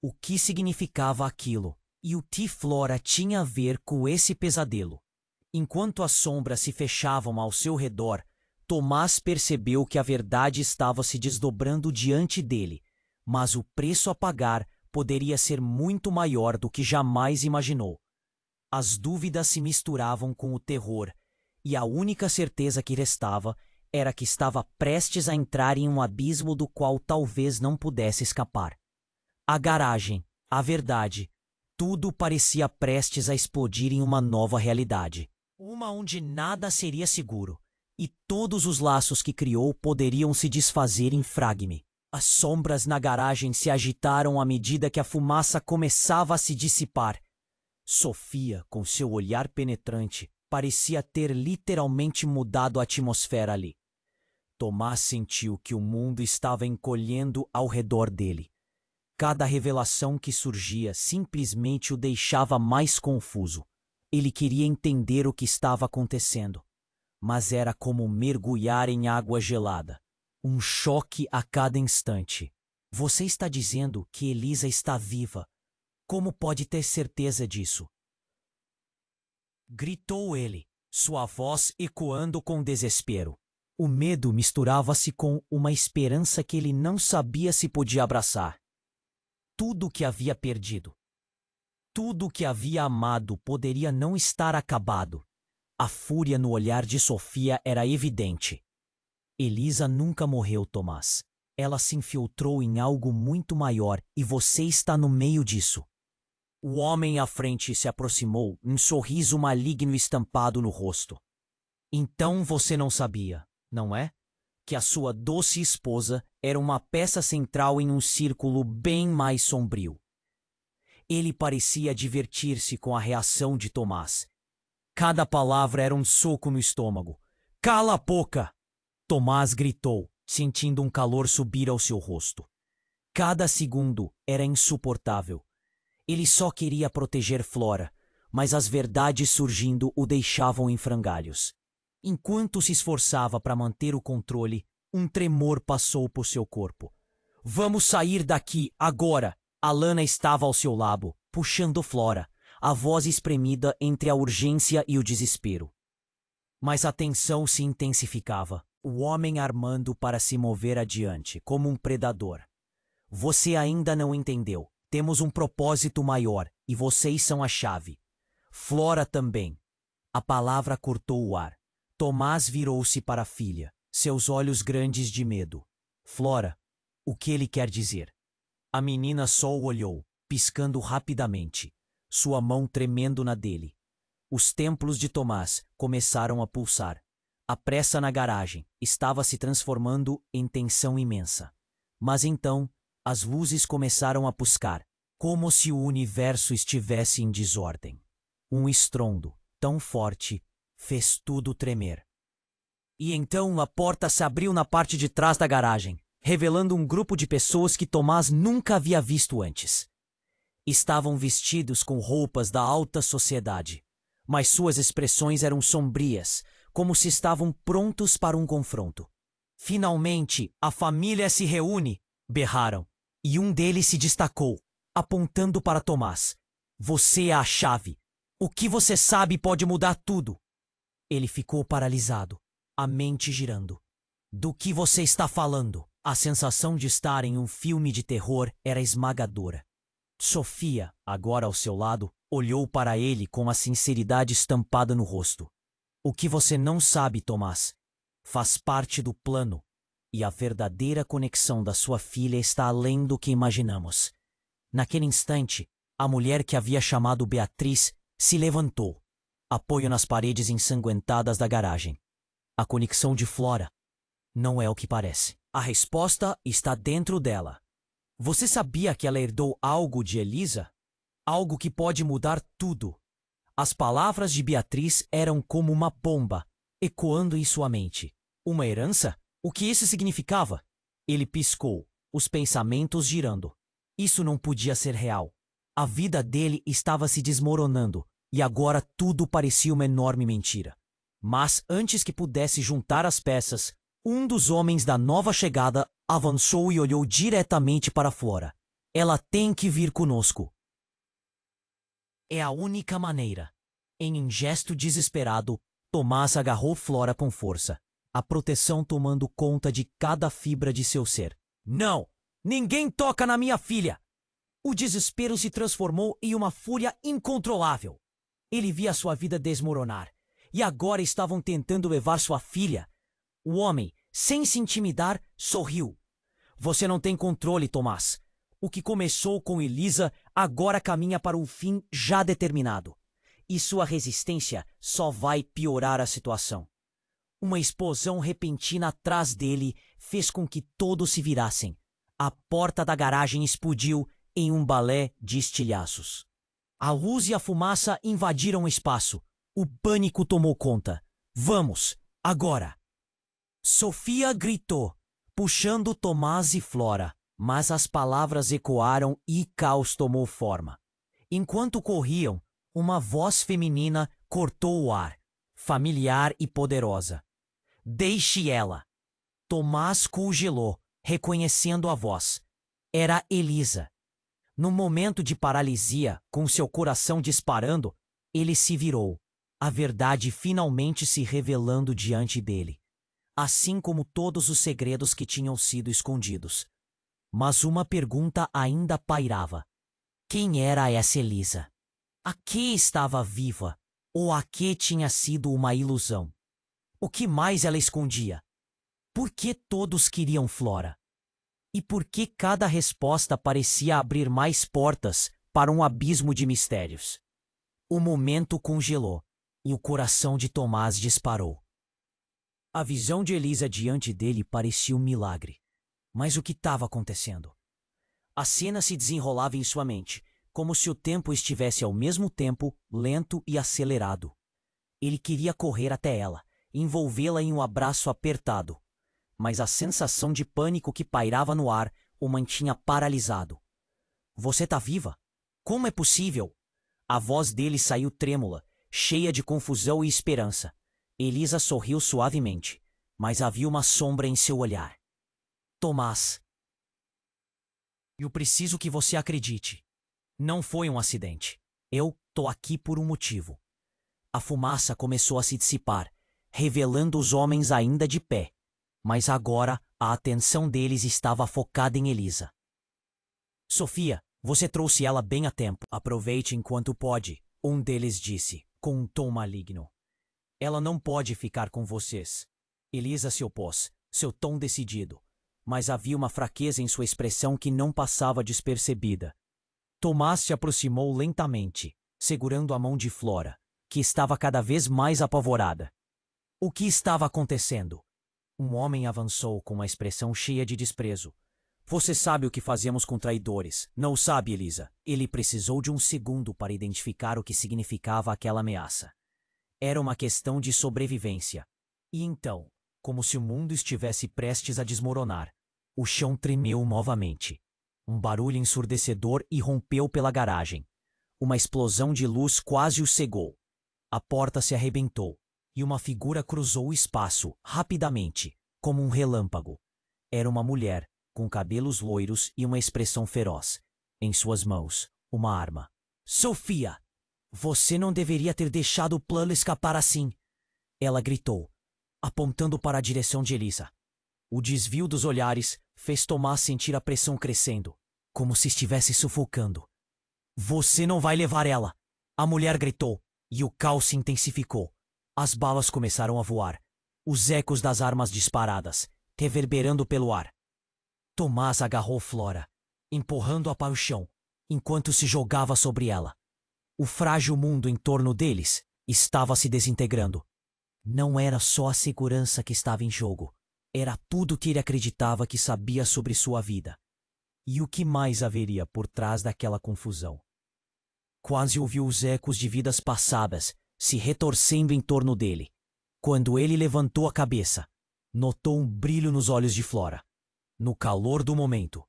O que significava aquilo? E o que Flora tinha a ver com esse pesadelo? Enquanto as sombras se fechavam ao seu redor, Tomás percebeu que a verdade estava se desdobrando diante dele, mas o preço a pagar poderia ser muito maior do que jamais imaginou. As dúvidas se misturavam com o terror, e a única certeza que restava era que estava prestes a entrar em um abismo do qual talvez não pudesse escapar. A garagem, a verdade, tudo parecia prestes a explodir em uma nova realidade. Uma onde nada seria seguro, e todos os laços que criou poderiam se desfazer em fragme. As sombras na garagem se agitaram à medida que a fumaça começava a se dissipar. Sofia, com seu olhar penetrante, parecia ter literalmente mudado a atmosfera ali. Tomás sentiu que o mundo estava encolhendo ao redor dele. Cada revelação que surgia simplesmente o deixava mais confuso. Ele queria entender o que estava acontecendo, mas era como mergulhar em água gelada. Um choque a cada instante. Você está dizendo que Elisa está viva. Como pode ter certeza disso? Gritou ele, sua voz ecoando com desespero. O medo misturava-se com uma esperança que ele não sabia se podia abraçar. Tudo o que havia perdido, tudo o que havia amado poderia não estar acabado. A fúria no olhar de Sofia era evidente. Elisa nunca morreu, Tomás. Ela se infiltrou em algo muito maior e você está no meio disso. O homem à frente se aproximou, um sorriso maligno estampado no rosto. Então você não sabia, não é? Que a sua doce esposa era uma peça central em um círculo bem mais sombrio. Ele parecia divertir-se com a reação de Tomás. Cada palavra era um soco no estômago. Cala a boca! Tomás gritou, sentindo um calor subir ao seu rosto. Cada segundo era insuportável. Ele só queria proteger Flora, mas as verdades surgindo o deixavam em frangalhos. Enquanto se esforçava para manter o controle, um tremor passou por seu corpo. Vamos sair daqui, agora! Alana estava ao seu lado, puxando Flora, a voz espremida entre a urgência e o desespero. Mas a tensão se intensificava, o homem armando para se mover adiante, como um predador. Você ainda não entendeu. Temos um propósito maior, e vocês são a chave. Flora também. A palavra cortou o ar. Tomás virou-se para a filha, seus olhos grandes de medo. Flora, o que ele quer dizer? A menina só o olhou, piscando rapidamente, sua mão tremendo na dele. Os templos de Tomás começaram a pulsar. A pressa na garagem estava se transformando em tensão imensa. Mas então, as luzes começaram a piscar, como se o universo estivesse em desordem. Um estrondo, tão forte, fez tudo tremer. E então a porta se abriu na parte de trás da garagem, revelando um grupo de pessoas que Tomás nunca havia visto antes. Estavam vestidos com roupas da alta sociedade, mas suas expressões eram sombrias, como se estavam prontos para um confronto. Finalmente, a família se reúne, berraram. E um deles se destacou, apontando para Tomás. Você é a chave. O que você sabe pode mudar tudo. Ele ficou paralisado, a mente girando. Do que você está falando? A sensação de estar em um filme de terror era esmagadora. Sofia, agora ao seu lado, olhou para ele com a sinceridade estampada no rosto. O que você não sabe, Tomás, faz parte do plano. E a verdadeira conexão da sua filha está além do que imaginamos. Naquele instante, a mulher que havia chamado Beatriz se levantou, apoio nas paredes ensanguentadas da garagem. A conexão de Flora não é o que parece. A resposta está dentro dela. Você sabia que ela herdou algo de Elisa? Algo que pode mudar tudo. As palavras de Beatriz eram como uma bomba, ecoando em sua mente. Uma herança? O que isso significava? Ele piscou, os pensamentos girando. Isso não podia ser real. A vida dele estava se desmoronando, e agora tudo parecia uma enorme mentira. Mas antes que pudesse juntar as peças, um dos homens da nova chegada avançou e olhou diretamente para Flora. Ela tem que vir conosco. É a única maneira. Em um gesto desesperado, Tomás agarrou Flora com força, a proteção tomando conta de cada fibra de seu ser. Não! Ninguém toca na minha filha! O desespero se transformou em uma fúria incontrolável. Ele via sua vida desmoronar, e agora estavam tentando levar sua filha. O homem, sem se intimidar, sorriu. Você não tem controle, Tomás. O que começou com Elisa agora caminha para um fim já determinado. E sua resistência só vai piorar a situação. Uma explosão repentina atrás dele fez com que todos se virassem. A porta da garagem explodiu em um balé de estilhaços. A luz e a fumaça invadiram o espaço. O pânico tomou conta. Vamos, agora! Sofia gritou, puxando Tomás e Flora, mas as palavras ecoaram e caos tomou forma. Enquanto corriam, uma voz feminina cortou o ar, familiar e poderosa. Deixe ela! Tomás congelou, reconhecendo a voz. Era Elisa. No momento de paralisia, com seu coração disparando, ele se virou, a verdade finalmente se revelando diante dele, assim como todos os segredos que tinham sido escondidos. Mas uma pergunta ainda pairava. Quem era essa Elisa? A que estava viva? Ou a que tinha sido uma ilusão? O que mais ela escondia? Por que todos queriam Flora? E por que cada resposta parecia abrir mais portas para um abismo de mistérios? O momento congelou e o coração de Tomás disparou. A visão de Elisa diante dele parecia um milagre. Mas o que estava acontecendo? A cena se desenrolava em sua mente, como se o tempo estivesse ao mesmo tempo lento e acelerado. Ele queria correr até ela, envolvê-la em um abraço apertado. Mas a sensação de pânico que pairava no ar o mantinha paralisado. Você tá viva? Como é possível? A voz dele saiu trêmula, cheia de confusão e esperança. Elisa sorriu suavemente, mas havia uma sombra em seu olhar. Tomás, eu preciso que você acredite. Não foi um acidente. Eu tô aqui por um motivo. A fumaça começou a se dissipar, revelando os homens ainda de pé. Mas agora a atenção deles estava focada em Elisa. Sofia, você trouxe ela bem a tempo. Aproveite enquanto pode, um deles disse, com um tom maligno. Ela não pode ficar com vocês. Elisa se opôs, seu tom decidido. Mas havia uma fraqueza em sua expressão que não passava despercebida. Tomás se aproximou lentamente, segurando a mão de Flora, que estava cada vez mais apavorada. O que estava acontecendo? Um homem avançou com uma expressão cheia de desprezo. Você sabe o que fazemos com traidores, não sabe, Elisa? Ele precisou de um segundo para identificar o que significava aquela ameaça. Era uma questão de sobrevivência. E então, como se o mundo estivesse prestes a desmoronar, o chão tremeu novamente. Um barulho ensurdecedor irrompeu pela garagem. Uma explosão de luz quase o cegou. A porta se arrebentou. E uma figura cruzou o espaço, rapidamente, como um relâmpago. Era uma mulher, com cabelos loiros e uma expressão feroz. Em suas mãos, uma arma. Sofia! Você não deveria ter deixado o plano escapar assim! Ela gritou, apontando para a direção de Elisa. O desvio dos olhares fez Tomás sentir a pressão crescendo, como se estivesse sufocando. Você não vai levar ela! A mulher gritou, e o caos se intensificou. As balas começaram a voar, os ecos das armas disparadas, reverberando pelo ar. Tomás agarrou Flora, empurrando-a para o chão, enquanto se jogava sobre ela. O frágil mundo em torno deles estava se desintegrando. Não era só a segurança que estava em jogo, era tudo que ele acreditava que sabia sobre sua vida. E o que mais haveria por trás daquela confusão? Quase ouviu os ecos de vidas passadas se retorcendo em torno dele. Quando ele levantou a cabeça, notou um brilho nos olhos de Flora. No calor do momento,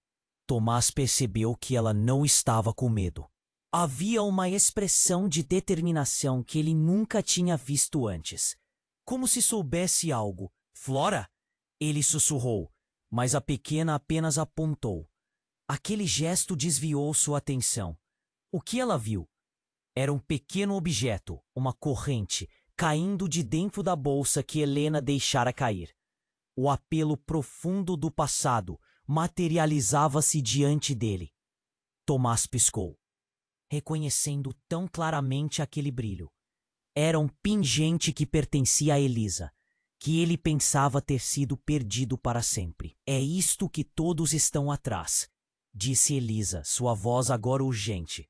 Tomás percebeu que ela não estava com medo. Havia uma expressão de determinação que ele nunca tinha visto antes. Como se soubesse algo. Flora? Ele sussurrou, mas a pequena apenas apontou. Aquele gesto desviou sua atenção. O que ela viu? Era um pequeno objeto, uma corrente, caindo de dentro da bolsa que Helena deixara cair. O apelo profundo do passado materializava-se diante dele. Tomás piscou, reconhecendo tão claramente aquele brilho. Era um pingente que pertencia a Elisa, que ele pensava ter sido perdido para sempre. É isto que todos estão atrás, disse Elisa, sua voz agora urgente.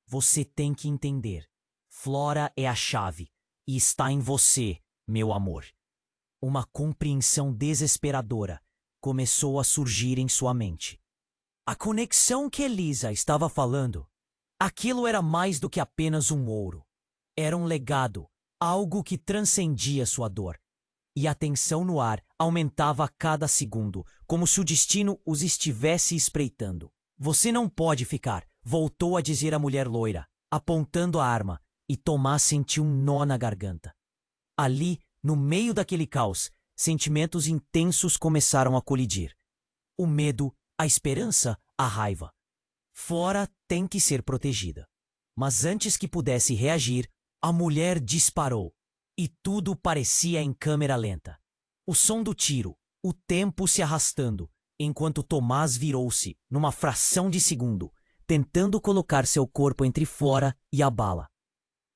Você tem que entender. Flora é a chave, e está em você, meu amor. Uma compreensão desesperadora começou a surgir em sua mente. A conexão que Elisa estava falando, aquilo era mais do que apenas um ouro. Era um legado, algo que transcendia sua dor. E a tensão no ar aumentava a cada segundo, como se o destino os estivesse espreitando. Você não pode ficar, voltou a dizer a mulher loira, apontando a arma, e Tomás sentiu um nó na garganta. Ali, no meio daquele caos, sentimentos intensos começaram a colidir. O medo, a esperança, a raiva. Flora tem que ser protegida. Mas antes que pudesse reagir, a mulher disparou. E tudo parecia em câmera lenta. O som do tiro, o tempo se arrastando, enquanto Tomás virou-se, numa fração de segundo, tentando colocar seu corpo entre Flora e a bala.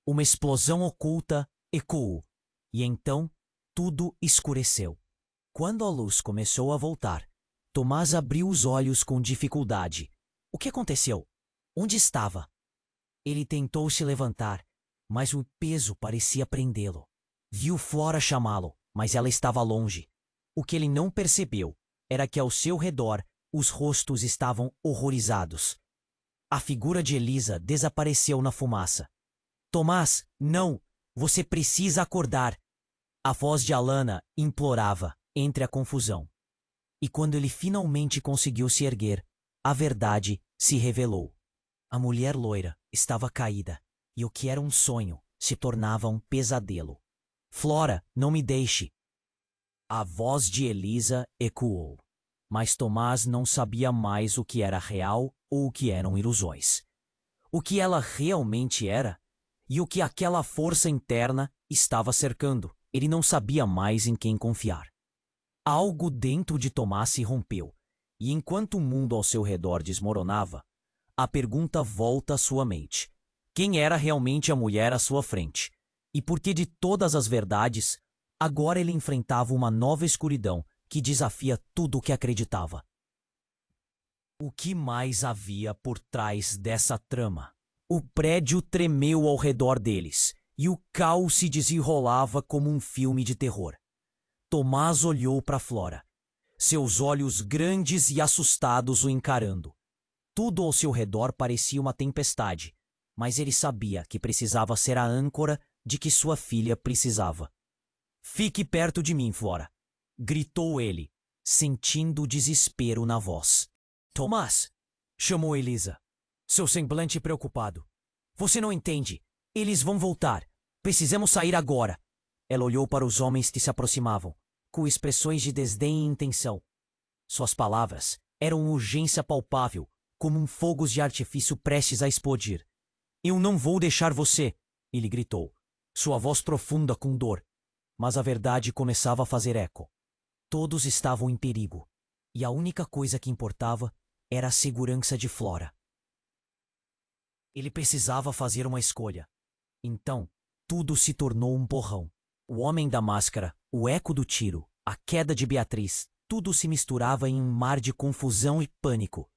Uma explosão oculta ecoou, e então tudo escureceu. Quando a luz começou a voltar, Tomás abriu os olhos com dificuldade. O que aconteceu? Onde estava? Ele tentou se levantar, mas o peso parecia prendê-lo. Viu Flora chamá-lo, mas ela estava longe. O que ele não percebeu era que ao seu redor os rostos estavam horrorizados. A figura de Elisa desapareceu na fumaça. Tomás, não! Você precisa acordar! A voz de Alana implorava entre a confusão. E quando ele finalmente conseguiu se erguer, a verdade se revelou. A mulher loira estava caída, e o que era um sonho se tornava um pesadelo. Flora, não me deixe! A voz de Elisa ecoou, mas Tomás não sabia mais o que era real ou o que eram ilusões. O que ela realmente era e o que aquela força interna estava cercando. Ele não sabia mais em quem confiar. Algo dentro de Tomás se rompeu, e enquanto o mundo ao seu redor desmoronava, a pergunta volta à sua mente. Quem era realmente a mulher à sua frente? E por que de todas as verdades, agora ele enfrentava uma nova escuridão que desafia tudo o que acreditava? O que mais havia por trás dessa trama? O prédio tremeu ao redor deles, e o caos se desenrolava como um filme de terror. Tomás olhou para Flora, seus olhos grandes e assustados o encarando. Tudo ao seu redor parecia uma tempestade, mas ele sabia que precisava ser a âncora de que sua filha precisava. Fique perto de mim, Flora, gritou ele, sentindo desespero na voz. Tomás, chamou Elisa, seu semblante preocupado. Você não entende. Eles vão voltar. Precisamos sair agora. Ela olhou para os homens que se aproximavam, com expressões de desdém e intenção. Suas palavras eram urgência palpável, como um fogo de artifício prestes a explodir. Eu não vou deixar você, ele gritou, sua voz profunda com dor. Mas a verdade começava a fazer eco. Todos estavam em perigo, e a única coisa que importava era a segurança de Flora. Ele precisava fazer uma escolha. Então, tudo se tornou um borrão. O homem da máscara, o eco do tiro, a queda de Beatriz, tudo se misturava em um mar de confusão e pânico.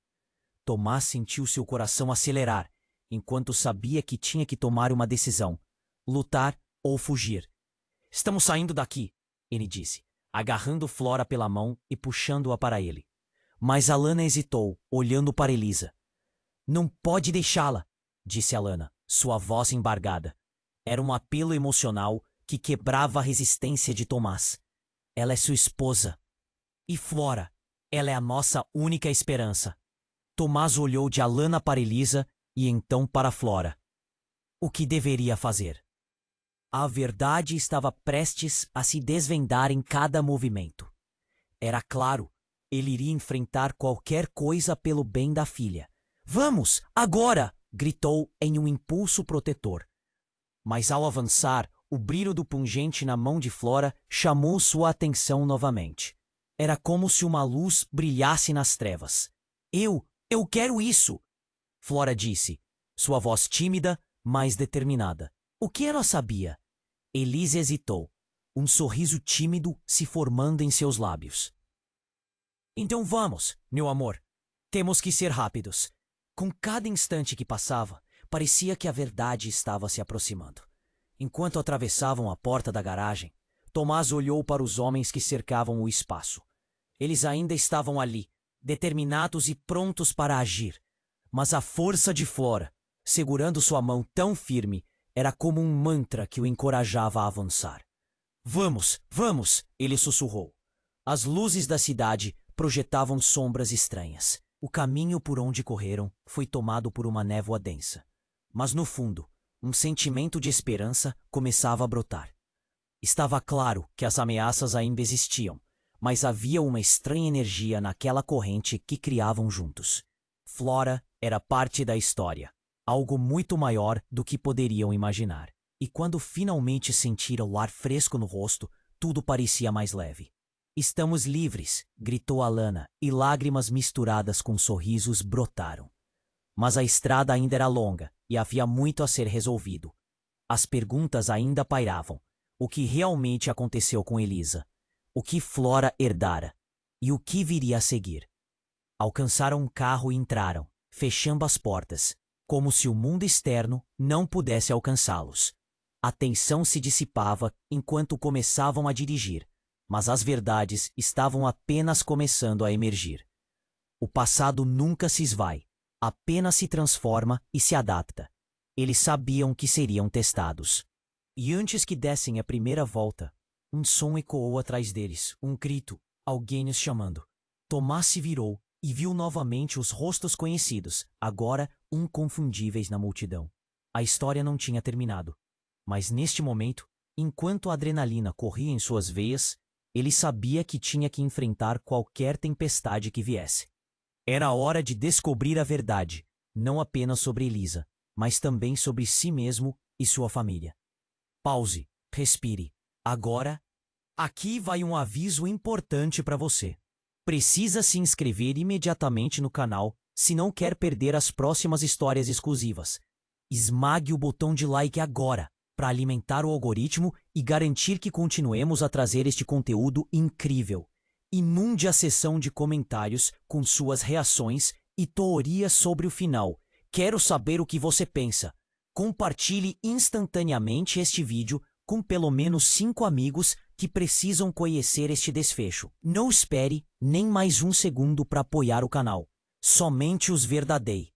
Tomás sentiu seu coração acelerar, enquanto sabia que tinha que tomar uma decisão: lutar ou fugir. Estamos saindo daqui, ele disse, agarrando Flora pela mão e puxando-a para ele. Mas Alana hesitou, olhando para Elisa. Não pode deixá-la, disse Alana, sua voz embargada. Era um apelo emocional que quebrava a resistência de Tomás. Ela é sua esposa. E Flora, ela é a nossa única esperança. Tomás olhou de Alana para Elisa e então para Flora. O que deveria fazer? A verdade estava prestes a se desvendar em cada movimento. Era claro, ele iria enfrentar qualquer coisa pelo bem da filha. Vamos, agora! Gritou em um impulso protetor. Mas ao avançar, o brilho do pungente na mão de Flora chamou sua atenção novamente. Era como se uma luz brilhasse nas trevas. Eu quero isso! Flora disse, sua voz tímida, mas determinada. O que ela sabia? Elise hesitou. um sorriso tímido se formando em seus lábios. Então vamos, meu amor. Temos que ser rápidos. Com cada instante que passava, parecia que a verdade estava se aproximando. Enquanto atravessavam a porta da garagem, Tomás olhou para os homens que cercavam o espaço. Eles ainda estavam ali, determinados e prontos para agir. Mas a força de Flora, segurando sua mão tão firme, era como um mantra que o encorajava a avançar. Vamos, vamos, ele sussurrou. As luzes da cidade projetavam sombras estranhas. O caminho por onde correram foi tomado por uma névoa densa. Mas no fundo, um sentimento de esperança começava a brotar. Estava claro que as ameaças ainda existiam, mas havia uma estranha energia naquela corrente que criavam juntos. Flora era parte da história, algo muito maior do que poderiam imaginar. E quando finalmente sentiram o ar fresco no rosto, tudo parecia mais leve. Estamos livres, gritou Alana, e lágrimas misturadas com sorrisos brotaram. Mas a estrada ainda era longa e havia muito a ser resolvido. As perguntas ainda pairavam. O que realmente aconteceu com Elisa? O que Flora herdara? E o que viria a seguir? Alcançaram um carro e entraram, fechando as portas, como se o mundo externo não pudesse alcançá-los. A tensão se dissipava enquanto começavam a dirigir, mas as verdades estavam apenas começando a emergir. O passado nunca se esvai, apenas se transforma e se adapta. Eles sabiam que seriam testados. E antes que dessem a primeira volta, um som ecoou atrás deles, um grito, alguém os chamando. Tomás se virou e viu novamente os rostos conhecidos, agora inconfundíveis na multidão. A história não tinha terminado. Mas neste momento, enquanto a adrenalina corria em suas veias, ele sabia que tinha que enfrentar qualquer tempestade que viesse. Era hora de descobrir a verdade, não apenas sobre Elisa, mas também sobre si mesmo e sua família. Pause, respire. Agora, aqui vai um aviso importante para você. Precisa se inscrever imediatamente no canal se não quer perder as próximas histórias exclusivas. Esmague o botão de like agora para alimentar o algoritmo e garantir que continuemos a trazer este conteúdo incrível. Inunde a seção de comentários com suas reações e teorias sobre o final. Quero saber o que você pensa. Compartilhe instantaneamente este vídeo com pelo menos 5 amigos que precisam conhecer este desfecho. Não espere nem mais um segundo para apoiar o canal. Somente os verdadeiros